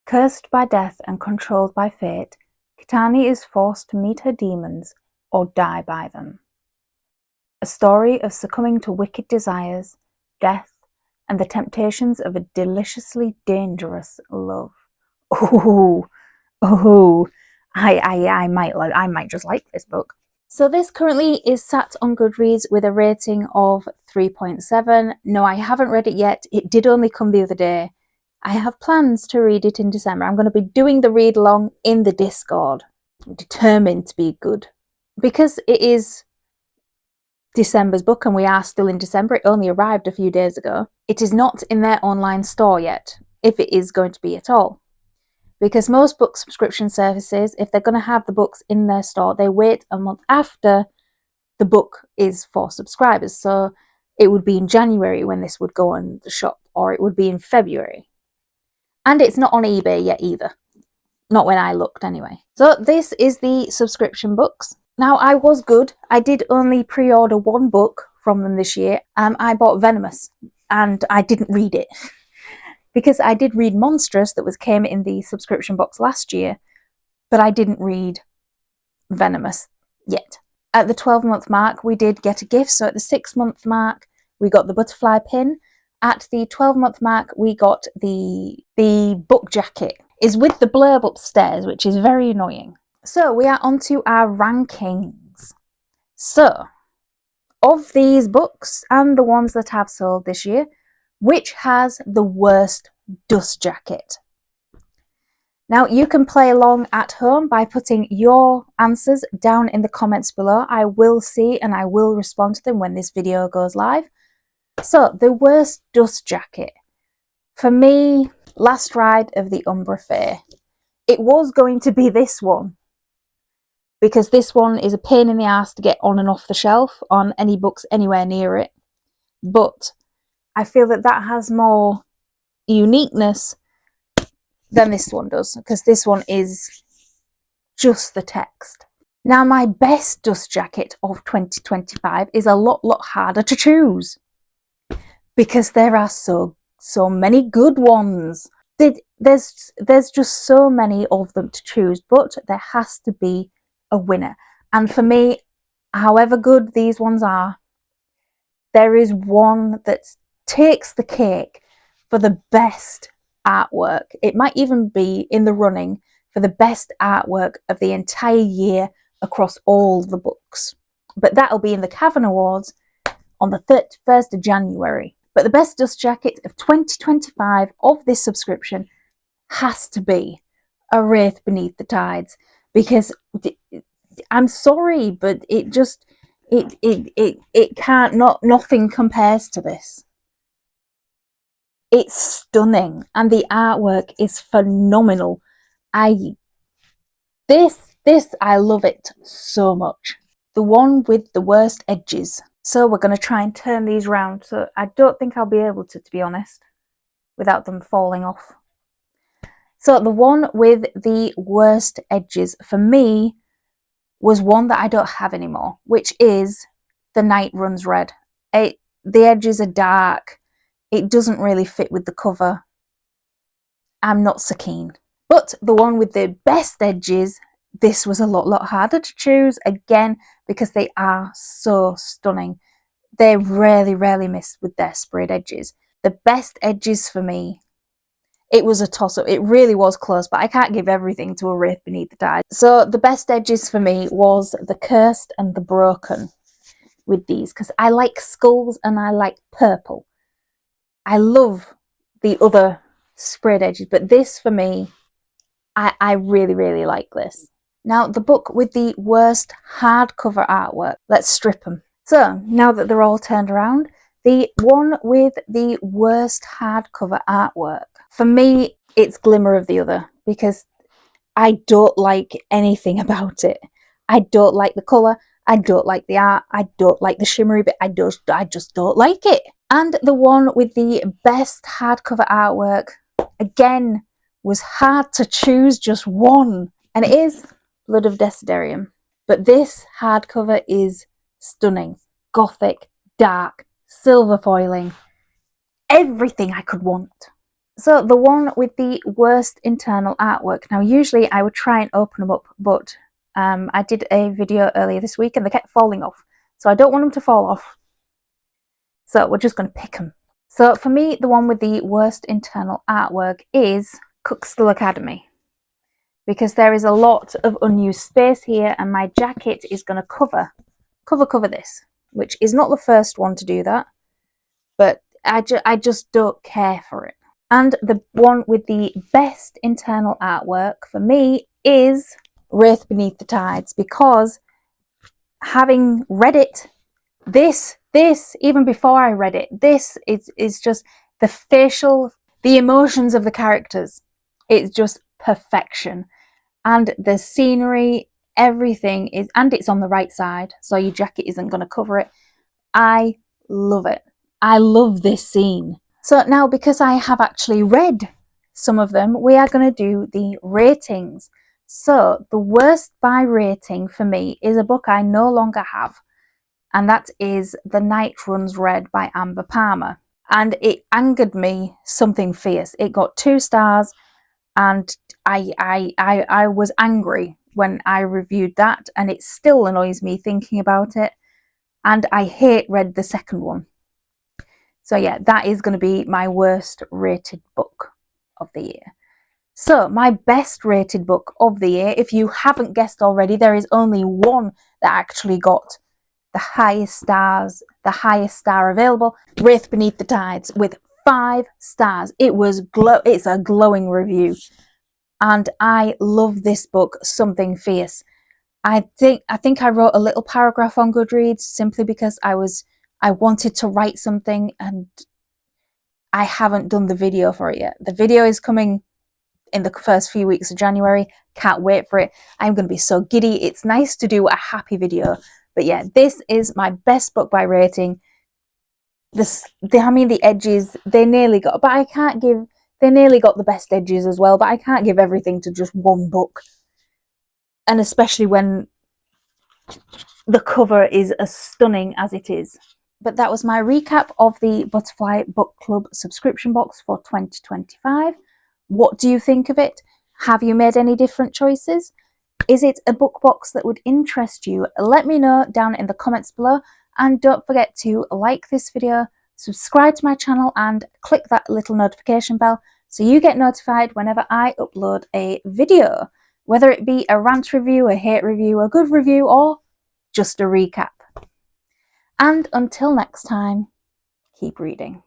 Cursed by death and controlled by fate, Kitani is forced to meet her demons or die by them. A story of succumbing to wicked desires, death, and the temptations of a deliciously dangerous love. Oh, I might just like this book. So this currently is sat on Goodreads with a rating of 3.7. No, I haven't read it yet. It did only come the other day. I have plans to read it in December. I'm going to be doing the read along in the Discord. I'm determined to be good. Because it is December's book and we are still in December, it only arrived a few days ago. It is not in their online store yet, if it is going to be at all. Because most book subscription services, if they're going to have the books in their store, they wait a month after the book is for subscribers. So it would be in January when this would go on the shop, or it would be in February. And it's not on eBay yet either. Not when I looked anyway. So this is the subscription books. Now I was good. I did only pre-order one book from them this year. I bought Venomous and I didn't read it. Because I did read Monstrous that came in the subscription box last year, but I didn't read Venomous yet. At the 12-month mark, we did get a gift. So at the 6-month mark, we got the butterfly pin. At the 12-month mark, we got the book jacket. It's with the blurb upstairs, which is very annoying. So we are on to our rankings. So, of these books and the ones that have sold this year, which has the worst dust jacket? Now you can play along at home by putting your answers down in the comments below. I will see and I will respond to them when this video goes live. So the worst dust jacket. For me, Last Ride of the Umbra Fae. It was going to be this one, because this one is a pain in the ass to get on and off the shelf on any books anywhere near it. But I feel that that has more uniqueness than this one does, because this one is just the text. Now, my best dust jacket of 2025 is a lot harder to choose because there are so many good ones. There's just so many of them to choose, but there has to be a winner. And for me, however good these ones are, there is one that takes the cake for the best artwork. It might even be in the running for the best artwork of the entire year across all the books. But that'll be in the Cavan Awards on the 31st of January. But the best dust jacket of 2025 of this subscription has to be A Wraith Beneath the Tides, because I'm sorry, but it can't, nothing compares to this. It's stunning and the artwork is phenomenal. I love it so much. The one with the worst edges. So we're going to try and turn these round. So I don't think I'll be able to be honest, without them falling off. So the one with the worst edges for me was one that I don't have anymore, which is The Night Runs Red. The edges are dark. It doesn't really fit with the cover. I'm not so keen. But the one with the best edges, this was a lot harder to choose, again, because they are so stunning. They rarely miss with their sprayed edges. The best edges for me, it was a toss-up. It really was close, but I can't give everything to A Wraith Beneath the Tides. So the best edges for me was the Cursed and the Broken with these, because I like skulls and I like purple. I love the other sprayed edges, but this for me, I really like this. Now, the book with the worst hardcover artwork. Let's strip them. So, now that they're all turned around, the one with the worst hardcover artwork. For me, it's Glimmer of the Other, because I don't like anything about it. I don't like the colour, I don't like the art, I don't like the shimmery bit, I just don't like it. And the one with the best hardcover artwork, again, was hard to choose just one, and it is Blood of Desiderium. But this hardcover is stunning, gothic, dark, silver foiling, everything I could want. So the one with the worst internal artwork. Now usually I would try and open them up, but I did a video earlier this week and they kept falling off. So I don't want them to fall off. So we're just going to pick them. So for me, the one with the worst internal artwork is Cuxtal Academy, because there is a lot of unused space here and my jacket is going to cover this, which is not the first one to do that, but I just don't care for it. And the one with the best internal artwork for me is Wraith Beneath the Tides, because having read it, this even before I read it, this is just the emotions of the characters. It's just perfection. And the scenery, everything is, and it's on the right side, so your jacket isn't going to cover it. I love it. I love this scene. So now, because I have actually read some of them, we are going to do the ratings. So the worst by rating for me is a book I no longer have, and that is The Night Runs Red by Amber Palmer. And it angered me something fierce. It got 2 stars, and I was angry when I reviewed that, and it still annoys me thinking about it. And I read the second one. So yeah, that is going to be my worst rated book of the year. So my best rated book of the year, if you haven't guessed already, there is only one that actually got the highest stars, the highest star available, Wraith Beneath the Tides, with 5 stars. It's a glowing review. And I love this book, Something Fierce. I think I wrote a little paragraph on Goodreads simply because I wanted to write something and I haven't done the video for it yet. The video is coming in the first few weeks of January. Can't wait for it. I'm going to be so giddy. It's nice to do a happy video. But yeah, this is my best book by rating. The edges, they nearly got the best edges as well, but I can't give everything to just one book. And especially when the cover is as stunning as it is. But that was my recap of the Butterfly Book Club subscription box for 2025. What do you think of it? Have you made any different choices? Is it a book box that would interest you? Let me know down in the comments below, and don't forget to like this video, subscribe to my channel and click that little notification bell so you get notified whenever I upload a video, whether it be a rant review, a hate review, a good review, or just a recap. And until next time, keep reading.